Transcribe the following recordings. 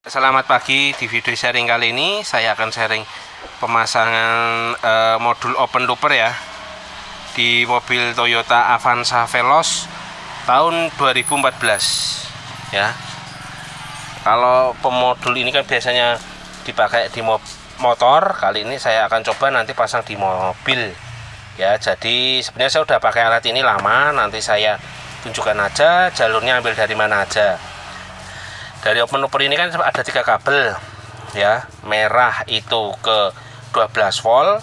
Selamat pagi. Di video sharing kali ini saya akan sharing pemasangan modul open looper ya di mobil Toyota Avanza Veloz tahun 2014 ya. Kalau pemodul ini kan biasanya dipakai di motor, kali ini saya akan coba nanti pasang di mobil ya. Jadi sebenarnya saya udah pakai alat ini lama, nanti saya tunjukkan aja jalurnya ambil dari mana aja. Dari open looper ini kan ada 3 kabel ya, merah itu ke 12 volt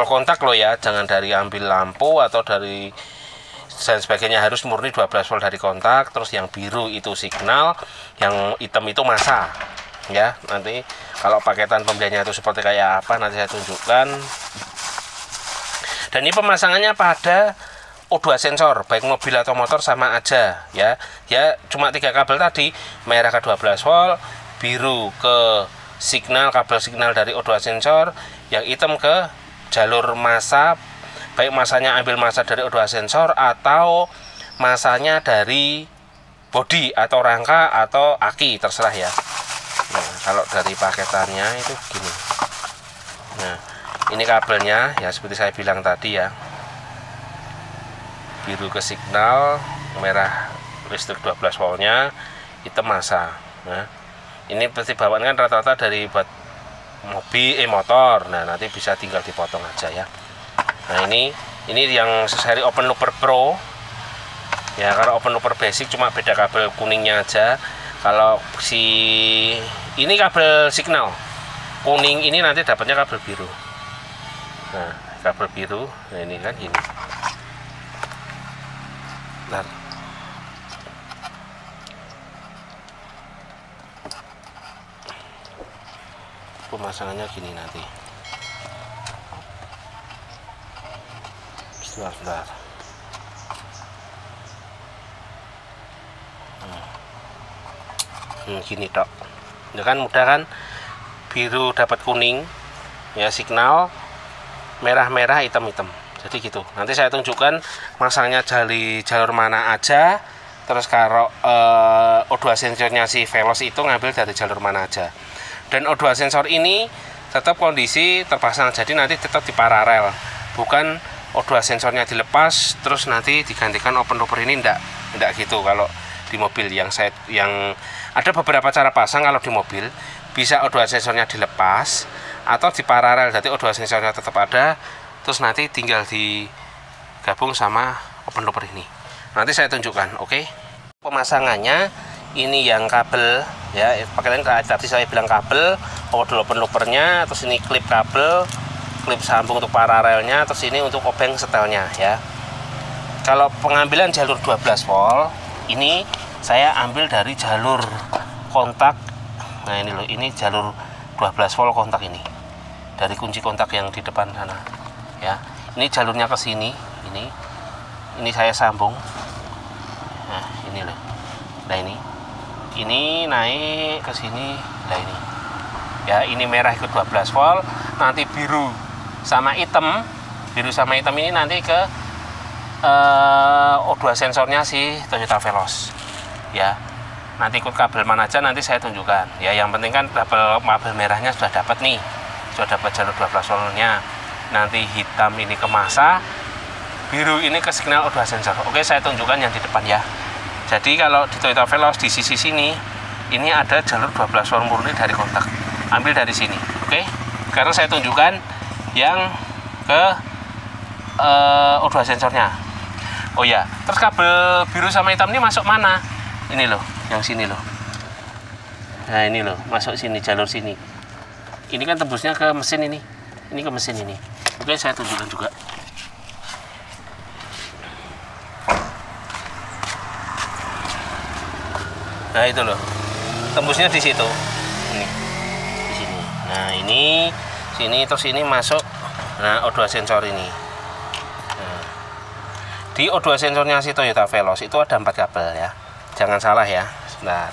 kontak loh ya, jangan dari ambil lampu atau dari dan sebagainya, harus murni 12 volt dari kontak. Terus yang biru itu signal, yang hitam itu massa ya. Nanti kalau paketan pembeliannya itu seperti kayak apa nanti saya tunjukkan. Dan ini pemasangannya pada O2 sensor, baik mobil atau motor sama aja ya. Ya cuma 3 kabel tadi, merah ke 12 volt, biru ke signal, kabel signal dari O2 sensor, yang hitam ke jalur massa, baik masanya ambil massa dari O2 sensor atau masanya dari bodi atau rangka atau aki, terserah ya. Nah, kalau dari paketannya itu gini. Nah, ini kabelnya ya seperti saya bilang tadi ya. Biru ke signal, merah listrik 12 voltnya, hitam massa. Nah, ini pasti bawaan kan rata-rata dari buat mobil motor. Nah, nanti bisa tinggal dipotong aja ya. Nah, ini yang seri open looper pro ya. Kalau open looper basic cuma beda kabel kuningnya aja. Kalau si ini kabel signal kuning, ini nanti dapatnya kabel biru. Nah, kabel biru, nah ini kan gini. Bentar. Pemasangannya gini nanti. Sebentar. Gini tok. Ya kan mudah kan? Biru dapat kuning ya signal, merah-merah, hitam-hitam. Jadi gitu. Nanti saya tunjukkan masangnya jalur mana aja. Terus kalau O2 sensornya si Veloz itu ngambil dari jalur mana aja. Dan O2 sensor ini tetap kondisi terpasang, jadi nanti tetap di paralel. Bukan O2 sensornya dilepas terus nanti digantikan open looper ini, enggak gitu. Kalau di mobil yang ada beberapa cara pasang. Kalau di mobil bisa O2 sensornya dilepas atau di paralel, jadi O2 sensornya tetap ada, terus nanti tinggal digabung sama open looper ini. Nanti saya tunjukkan, oke? Pemasangannya ini yang kabel ya, pakaian tadi saya bilang kabel, modul open loopernya, terus ini klip kabel, klip sambung untuk paralelnya, terus ini untuk obeng setelnya ya. Kalau pengambilan jalur 12 volt, ini saya ambil dari jalur kontak. Nah ini loh, ini jalur 12 volt kontak ini. Dari kunci kontak yang di depan sana. Ya, ini jalurnya ke sini, ini saya sambung. Nah, ini loh. Nah, ini naik ke sini. Nah, ini. Ya, ini merah ke 12 volt, nanti biru sama hitam ini nanti ke O2 sensornya si Toyota Veloz. Ya. Nanti ikut kabel mana aja nanti saya tunjukkan. Ya, yang penting kan kabel merahnya sudah dapat nih. Sudah dapat jalur 12 voltnya. Nanti hitam ini ke massa, biru ini ke signal O2 sensor. Oke, saya tunjukkan yang di depan ya. Jadi kalau di Toyota Veloz di sisi sini ini ada jalur 12 volt murni dari kontak, ambil dari sini. Oke, sekarang saya tunjukkan yang ke O2 sensornya. Oh ya, terus kabel biru sama hitam ini masuk mana? Ini loh, yang sini loh. Nah ini loh, masuk sini, jalur sini. Ini kan tembusnya ke mesin ini ke mesin ini. Oke, saya tunjukkan juga. Nah itu loh, tembusnya di situ. Ini, di sini. Nah ini, sini terus ini masuk. Nah O2 sensor ini. Nah, di O2 sensornya si Toyota Veloz itu ada 4 kabel ya. Jangan salah ya. Sebentar,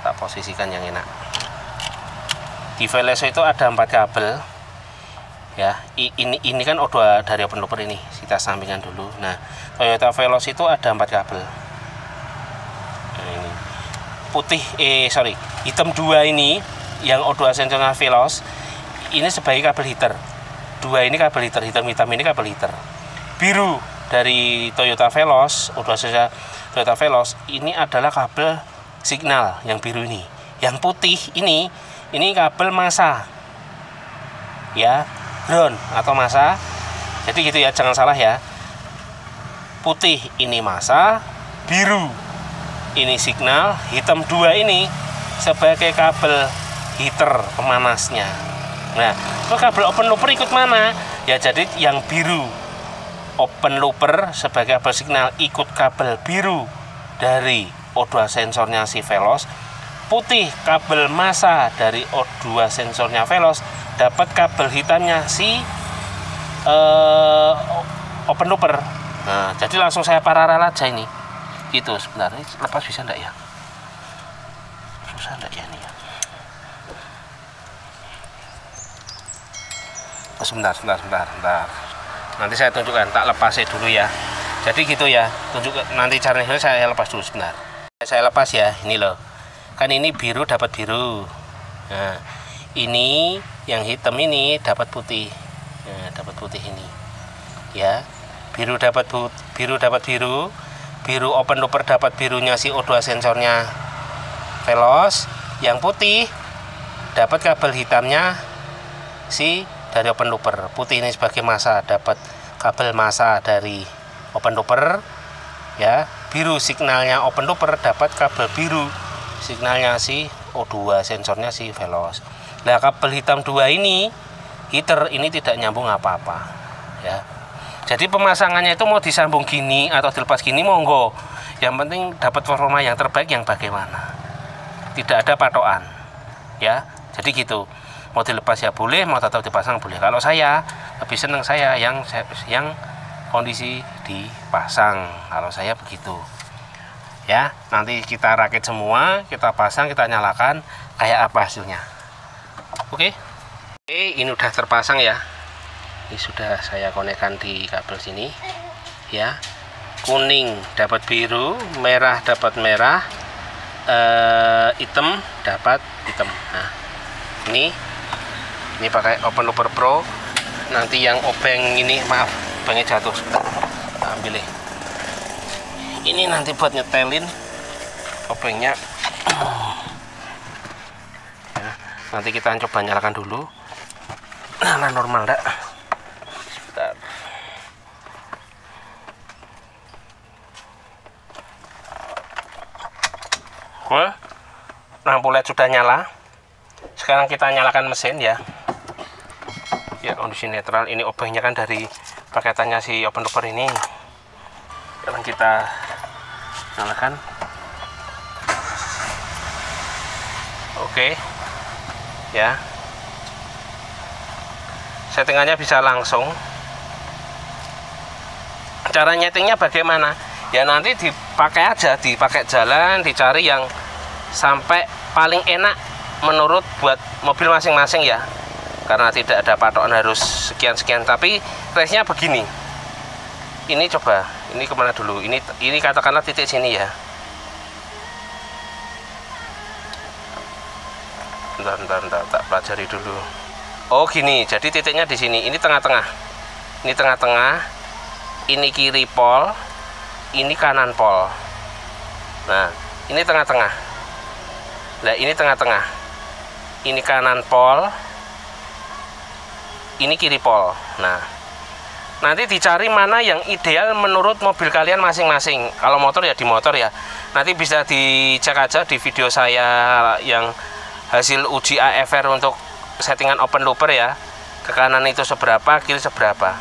tak posisikan yang enak. Di Veloz itu ada 4 kabel. Ya, ini kan O2 dari open looper ini, kita sampingkan dulu. Nah, Toyota Veloz itu ada 4 kabel. Nah, ini hitam 2 ini yang O2 sensornya Veloz ini sebagai kabel heater. 2 ini kabel heater, hitam-hitam ini kabel heater. Biru dari Toyota Veloz, O2 sensor Toyota Veloz ini adalah kabel signal yang biru ini. Yang putih ini kabel massa. Ya, ground atau massa. Jadi gitu ya, jangan salah ya. Putih ini massa, biru ini signal, hitam 2 ini sebagai kabel heater pemanasnya. Nah, kalau kabel open looper ikut mana? Ya jadi yang biru open looper sebagai kabel signal ikut kabel biru dari O2 sensornya si Veloz. Putih kabel massa dari O2 sensornya Veloz dapat kabel hitamnya si open looper. Nah, jadi langsung saya paralel aja ini. Gitu sebenarnya, lepas bisa enggak ya? Susah enggak ya ini ya? Oh, sebentar. Nanti saya tunjukkan, tak lepas dulu ya. Jadi gitu ya, nanti caranya saya lepas dulu sebentar. Saya lepas ya, ini loh. Kan ini biru dapat biru. Nah, ini yang hitam ini dapat putih. Nah, dapat putih ini. Ya. Biru dapat biru. Biru open looper dapat birunya si O2 sensornya Veloz. Yang putih dapat kabel hitamnya si dari open looper. Putih ini sebagai massa dapat kabel massa dari open looper. Ya, biru signalnya open looper dapat kabel biru signalnya si O2 sensornya si Veloz. Nah, kabel hitam 2 ini heater ini tidak nyambung apa-apa ya. Jadi pemasangannya itu mau disambung gini atau dilepas gini monggo. Yang penting dapat performa yang terbaik yang bagaimana. Tidak ada patokan ya. Jadi gitu. Mau dilepas ya boleh, mau tetap dipasang boleh. Kalau saya lebih senang saya yang kondisi dipasang. Kalau saya begitu. Ya, nanti kita rakit semua, kita pasang, kita nyalakan, kayak apa hasilnya. Oke. Ini udah terpasang ya. Ini sudah saya konekkan di kabel sini. Ya. Kuning dapat biru, merah dapat merah, hitam dapat hitam. Nah, ini pakai open looper pro. Nanti yang obeng ini, maaf, obengnya jatuh. Ambil deh. Ini nanti buat nyetelin obengnya. Ya, nanti kita coba nyalakan dulu. Nah, normal enggak? Sebentar. Lampu LED sudah nyala. Sekarang kita nyalakan mesin ya. Ya, kondisi netral. Ini obengnya kan dari paketannya si open looper ini. Sekarang kita nyalakan. Oke. Ya. Settingannya bisa langsung. Cara nyetingnya bagaimana? Ya nanti dipakai aja, dipakai jalan, dicari yang sampai paling enak menurut buat mobil masing-masing ya. Karena tidak ada patokan harus sekian-sekian, tapi range-nya begini. Ini coba, ini kemana dulu? Ini katakanlah titik sini ya. Bentar, tak pelajari dulu. Oh gini, jadi titiknya di sini. Ini tengah-tengah. Ini tengah-tengah. Ini kiri pol. Ini kanan pol. Nah, ini tengah-tengah. Nah, ini tengah-tengah. Ini kanan pol. Ini kiri pol. Nah, nanti dicari mana yang ideal menurut mobil kalian masing-masing. Kalau motor ya di motor ya. Nanti bisa dicek aja di video saya yang hasil uji AFR untuk settingan open looper ya. Ke kanan itu seberapa, kiri seberapa.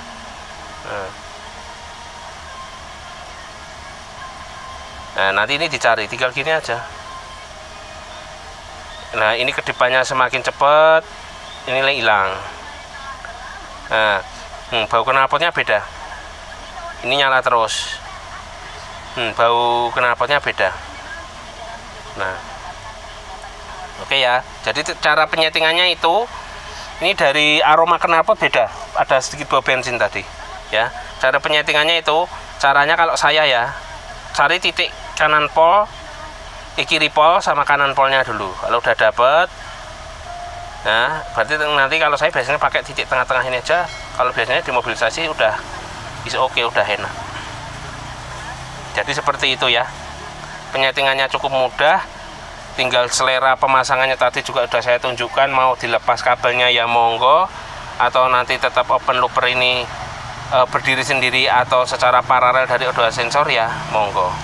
Nah, nanti ini dicari, tinggal gini aja. Nah, ini kedepannya semakin cepat, ini hilang. Nah, bau knalpotnya beda. Ini nyala terus. Bau knalpotnya beda. Nah, oke ya. Jadi cara penyetingannya itu, ini dari aroma knalpot beda. Ada sedikit bau bensin tadi. Ya, cara penyetingannya itu, caranya kalau saya ya, cari titik kanan pol, kiri pol sama kanan polnya dulu. Kalau udah dapet, nah berarti nanti kalau saya biasanya pakai titik tengah-tengah ini aja. Kalau biasanya dimobilisasi udah oke, udah enak. Jadi seperti itu ya, penyetingannya cukup mudah, tinggal selera pemasangannya tadi juga udah saya tunjukkan. Mau dilepas kabelnya ya monggo, atau nanti tetap open looper ini berdiri sendiri atau secara paralel dari O2 sensor ya monggo,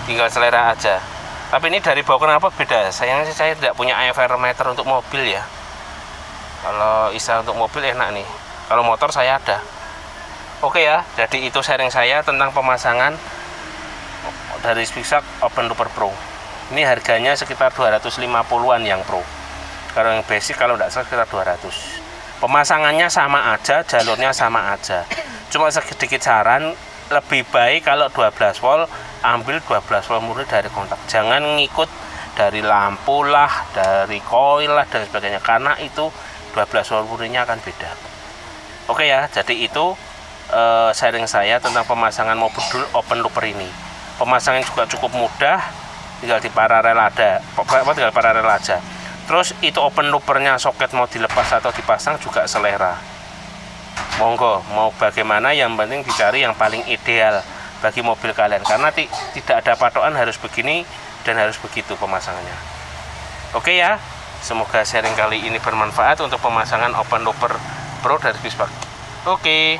tinggal selera aja. Tapi ini dari bawah kenapa beda? Sayangnya sih saya tidak punya AFR meter untuk mobil ya. Kalau ISA untuk mobil enak nih, kalau motor saya ada. Oke ya, jadi itu sharing saya tentang pemasangan dari Spisak Open Looper Pro. Ini harganya sekitar 250-an yang Pro. Kalau yang basic kalau tidak salah sekitar 200. Pemasangannya sama aja, jalurnya sama aja. Cuma sedikit saran, lebih baik kalau 12 volt ambil 12 volt murni dari kontak. Jangan ngikut dari lampu lah, dari koil lah dan sebagainya, karena itu 12 volt murninya akan beda. Oke ya, jadi itu sharing saya tentang pemasangan modul open looper ini. Pemasangan juga cukup mudah, tinggal di paralel tinggal paralel aja. Terus itu open loopernya soket mau dilepas atau dipasang juga selera. Monggo, mau bagaimana, yang penting dicari yang paling ideal bagi mobil kalian, karena tidak ada patokan harus begini dan harus begitu pemasangannya. Oke ya, semoga sharing kali ini bermanfaat untuk pemasangan open looper Pro dari Spisak. Oke.